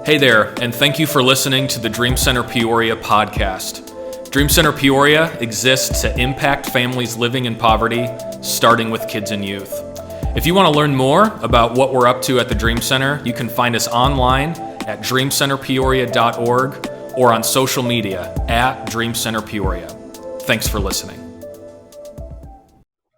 Hey there, and thank you for listening to the Dream Center Peoria podcast. Dream Center Peoria exists to impact families living in poverty, starting with kids and youth. If you want to learn more about what we're up to at the Dream Center, you can find us online at dreamcenterpeoria.org or on social media at Dream Center Peoria. Thanks for listening.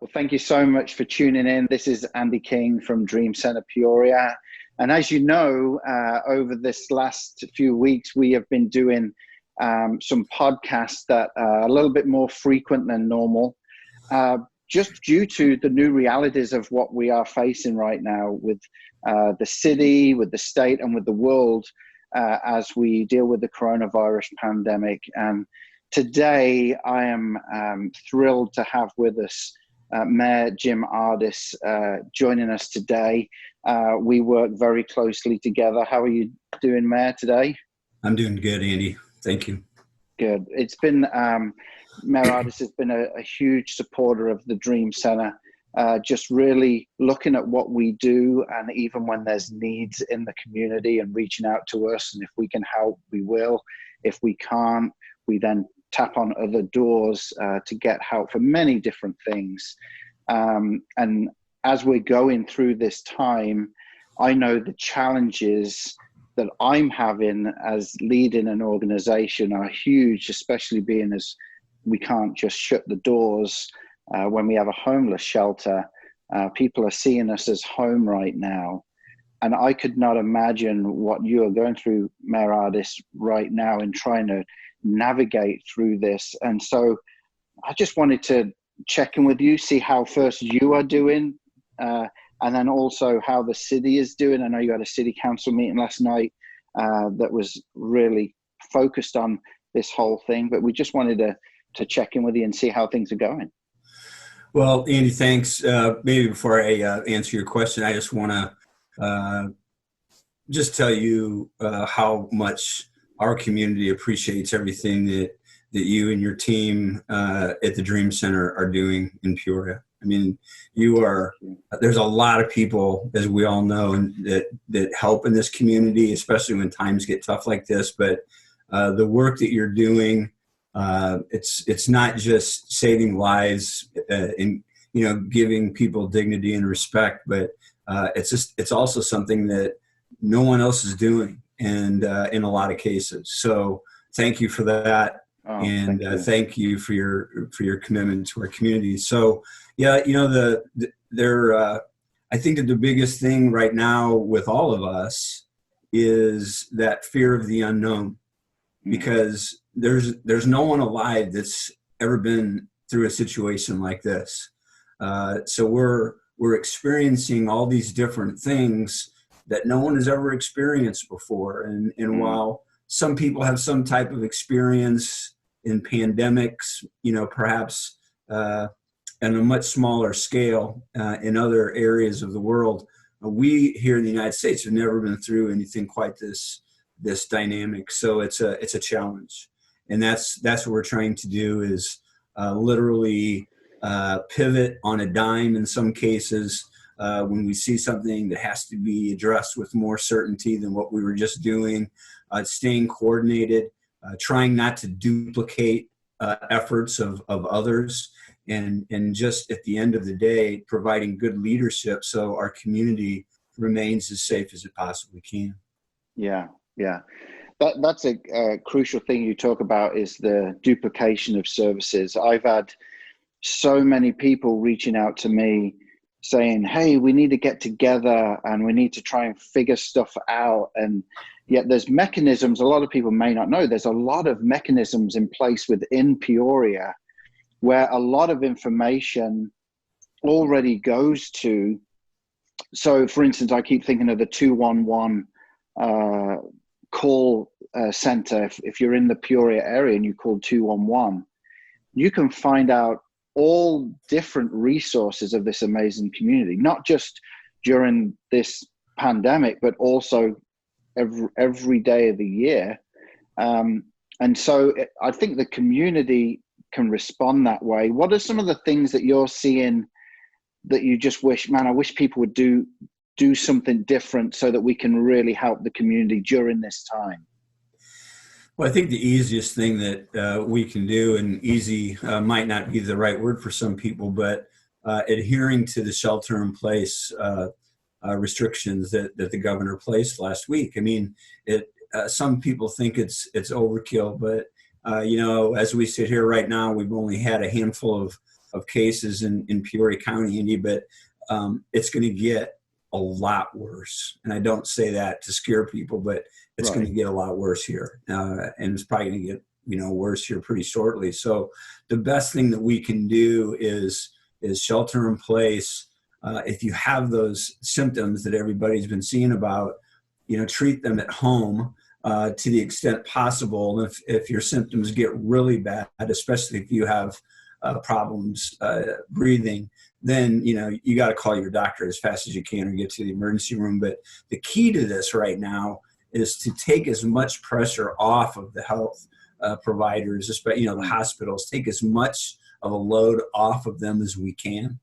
Well, thank you so much for tuning in. This is Andy King from Dream Center Peoria. And as you know, over this last few weeks, we have been doing some podcasts that are a little bit more frequent than normal, just due to the new realities of what we are facing right now with the city, with the state, and with the world as we deal with the coronavirus pandemic. And today, I am thrilled to have with us Mayor Jim Ardis joining us today. We work very closely together. How are you doing, Mayor, today? I'm doing good, Andy. Thank you. Good. It's been, Mayor Ardis has been a huge supporter of the Dream Center, just really looking at what we do, and even when there's needs in the community and reaching out to us. And if we can help, we will. If we can't, we then tap on other doors to get help for many different things. And as we're going through this time, I know the challenges that I'm having as leading an organization are huge, especially being as we can't just shut the doors when we have a homeless shelter. People are seeing us as home right now. And I could not imagine what you are going through, Mayor Ardis, right now in trying to navigate through this. And so I just wanted to check in with you, see how first you are doing, and then also how the city is doing. I know you had a city council meeting last night that was really focused on this whole thing, but we just wanted to check in with you and see how things are going. Well, Andy, thanks. Maybe before I answer your question, I just want to just tell you how much our community appreciates everything that you and your team at the Dream Center are doing in Peoria. I mean, there's a lot of people, as we all know, that help in this community, especially when times get tough like this. But the work that you're doing, it's not just saving lives and giving people dignity and respect, but it's also something that no one else is doing, and in a lot of cases. So thank you for that. And thank you for your commitment to our community. So, yeah, I think that the biggest thing right now with all of us is that fear of the unknown, because there's no one alive that's ever been through a situation like this. So we're experiencing all these different things that no one has ever experienced before. And while some people have some type of experience in pandemics, perhaps on a much smaller scale in other areas of the world, we here in the United States have never been through anything quite this dynamic. So it's a challenge, and that's what we're trying to do is literally pivot on a dime in some cases when we see something that has to be addressed with more certainty than what we were just doing, staying coordinated, trying not to duplicate efforts of others, and just at the end of the day, providing good leadership so our community remains as safe as it possibly can. Yeah. That's a crucial thing you talk about, is the duplication of services. I've had so many people reaching out to me saying, hey, we need to get together and we need to try and figure stuff out. And yet there's mechanisms, a lot of people may not know, there's a lot of mechanisms in place within Peoria where a lot of information already goes to. So for instance, I keep thinking of the 211 call center. If you're in the Peoria area and you call 211, you can find out all different resources of this amazing community, not just during this pandemic, but also every day of the year. And so I think the community can respond that way. What are some of the things that you're seeing that you just wish, man, I wish people would do do something different so that we can really help the community during this time? Well, I think the easiest thing that we can do, and easy might not be the right word for some people, but adhering to the shelter-in-place restrictions that the governor placed last week. I mean, some people think it's overkill, but as we sit here right now, we've only had a handful of cases in Peoria County, Indy, but it's going to get a lot worse. And I don't say that to scare people, but it's going to get a lot worse here. And it's probably going to get, worse here pretty shortly. So the best thing that we can do is shelter in place. If you have those symptoms that everybody's been seeing about, treat them at home to the extent possible. And if your symptoms get really bad, especially if you have problems breathing, then you got to call your doctor as fast as you can or get to the emergency room. But the key to this right now is to take as much pressure off of the health providers, especially the hospitals. Take as much of a load off of them as we can,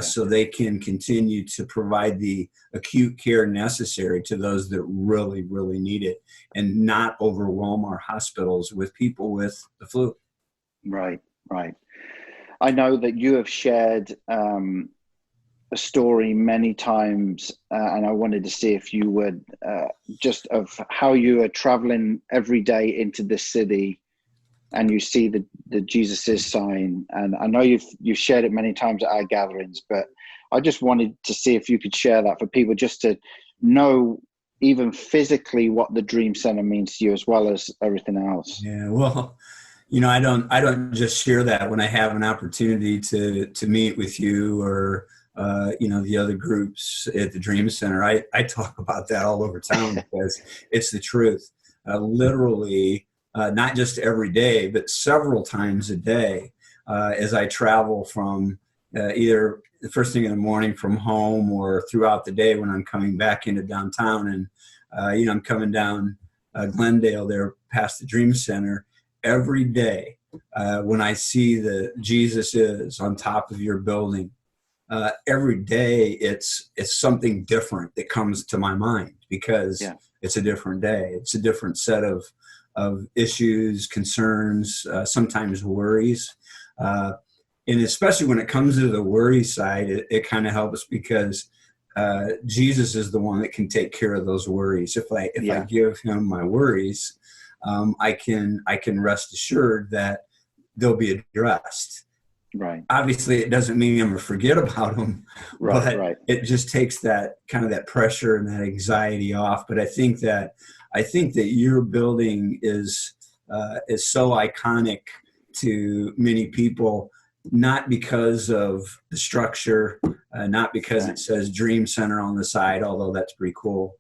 so they can continue to provide the acute care necessary to those that really, really need it, and not overwhelm our hospitals with people with the flu. Right. I know that you have shared a story many times, and I wanted to see if you would just of how you are traveling every day into this city, and you see the Jesus is sign. And I know you've shared it many times at our gatherings, but I just wanted to see if you could share that for people, just to know even physically what the Dream Center means to you, as well as everything else. Yeah, well, I don't just share that when I have an opportunity to meet with you or the other groups at the Dream Center. I talk about that all over town because it's the truth. Literally, not just every day, but several times a day, as I travel from either the first thing in the morning from home or throughout the day when I'm coming back into downtown. And, I'm coming down Glendale there past the Dream Center every day. When I see the Jesus is on top of your building, every day it's something different that comes to my mind, because it's a different day. It's a different set of issues, concerns, sometimes worries. And especially when it comes to the worry side, it kind of helps because Jesus is the one that can take care of those worries. If I give him my worries, I can rest assured that they'll be addressed. Right. Obviously, it doesn't mean I'm going to forget about them, but it just takes that kind of that pressure and that anxiety off. But I think that your building is so iconic to many people, not because of the structure, not because it says Dream Center on the side, although that's pretty cool,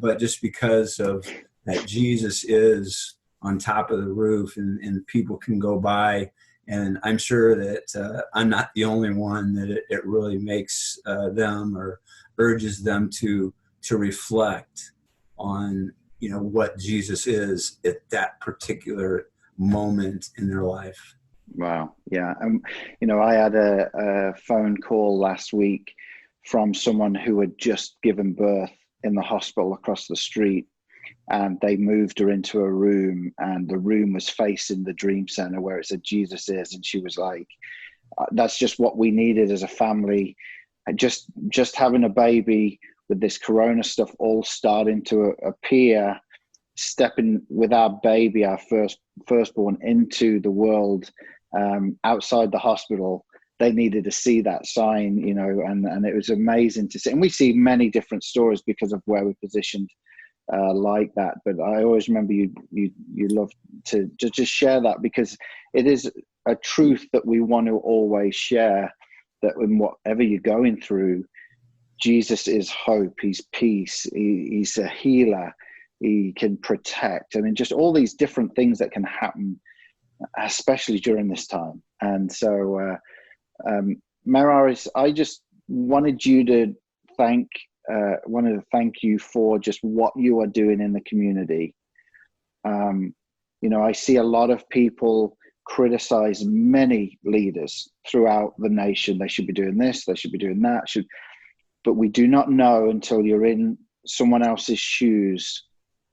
but just because of that Jesus is on top of the roof, and people can go by. And I'm sure that I'm not the only one that it really makes them or urges them to reflect on, what Jesus is at that particular moment in their life. Wow. Yeah. I had a phone call last week from someone who had just given birth in the hospital across the street. And they moved her into a room, and the room was facing the Dream Center where it said Jesus is. And she was like, that's just what we needed as a family. And just having a baby with this corona stuff all starting to appear, stepping with our baby, our firstborn, into the world outside the hospital. They needed to see that sign, and it was amazing to see. And we see many different stories because of where we're positioned like that. But I always remember you love to just share that, because it is a truth that we want to always share, that in whatever you're going through, Jesus is hope, he's peace, he's a healer, he can protect. I mean, just all these different things that can happen, especially during this time. And so Mayor Ardis, I just wanted to thank you for just what you are doing in the community. I see a lot of people criticize many leaders throughout the nation. They should be doing this, they should be doing that. but we do not know until you're in someone else's shoes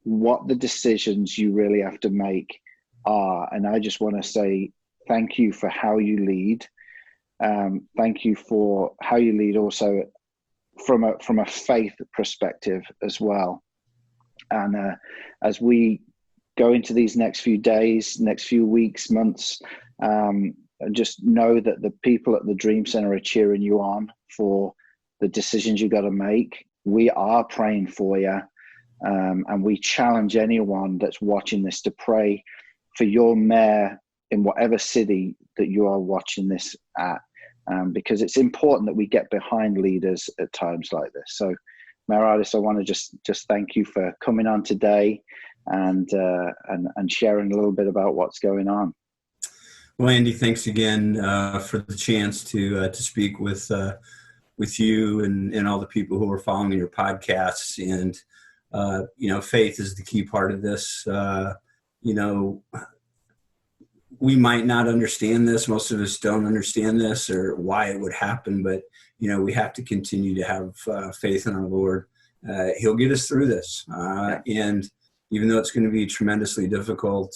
what the decisions you really have to make are. And I just want to say thank you for how you lead. Thank you for how you lead also from a faith perspective as well. And as we go into these next few days, next few weeks, months, just know that the people at the Dream Center are cheering you on for the decisions you got to make. We are praying for you. And we challenge anyone that's watching this to pray for your mayor in whatever city that you are watching this at, because it's important that we get behind leaders at times like this. So, Mayor Ardis, I want to just thank you for coming on today and sharing a little bit about what's going on. Well, Andy, thanks again for the chance to speak with you and all the people who are following your podcasts. And faith is the key part of this. We might not understand this. Most of us don't understand this or why it would happen, but, we have to continue to have faith in our Lord. He'll get us through this. And even though it's going to be tremendously difficult,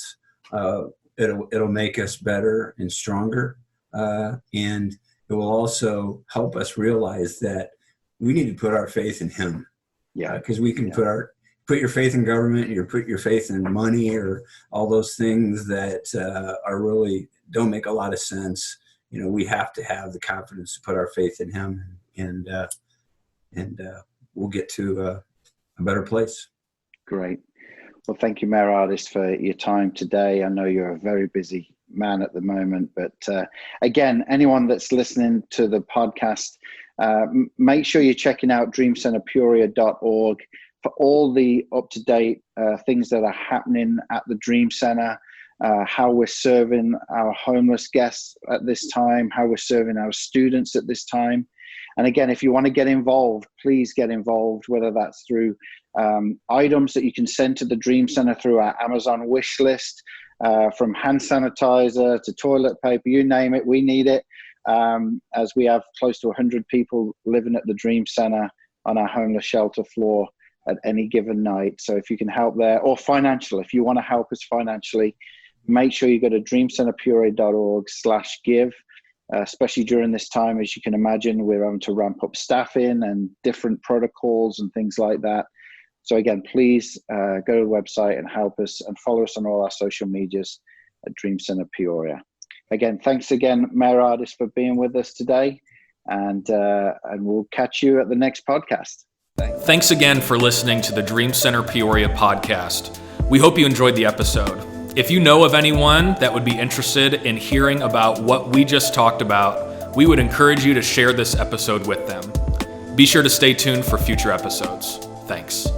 it'll make us better and stronger. And it will also help us realize that we need to put our faith in Him. Yeah, because we can put your faith in government, or put your faith in money, or all those things that are really don't make a lot of sense. We have to have the confidence to put our faith in Him, and we'll get to a better place. Great. Well, thank you, Mayor Ardis, for your time today. I know you're a very busy man at the moment, but again, anyone that's listening to the podcast, make sure you're checking out dreamcenterpeoria.org for all the up-to-date things that are happening at the Dream Center, how we're serving our homeless guests at this time, how we're serving our students at this time. And again, if you want to get involved, please get involved, whether that's through items that you can send to the Dream Center through our Amazon wish list, from hand sanitizer to toilet paper, you name it, we need it. As we have close to 100 people living at the Dream Center on our homeless shelter floor at any given night. So if you can help there, or financial, if you want to help us financially, make sure you go to dreamcenterpeoria.org/give, especially during this time. As you can imagine, we're having to ramp up staffing and different protocols and things like that. So again, please go to the website and help us, and follow us on all our social medias at Dream Center Peoria. Again, thanks again, Mayor Ardis, for being with us today, and we'll catch you at the next podcast. Thanks again for listening to the Dream Center Peoria podcast. We hope you enjoyed the episode. If you know of anyone that would be interested in hearing about what we just talked about, we would encourage you to share this episode with them. Be sure to stay tuned for future episodes. Thanks.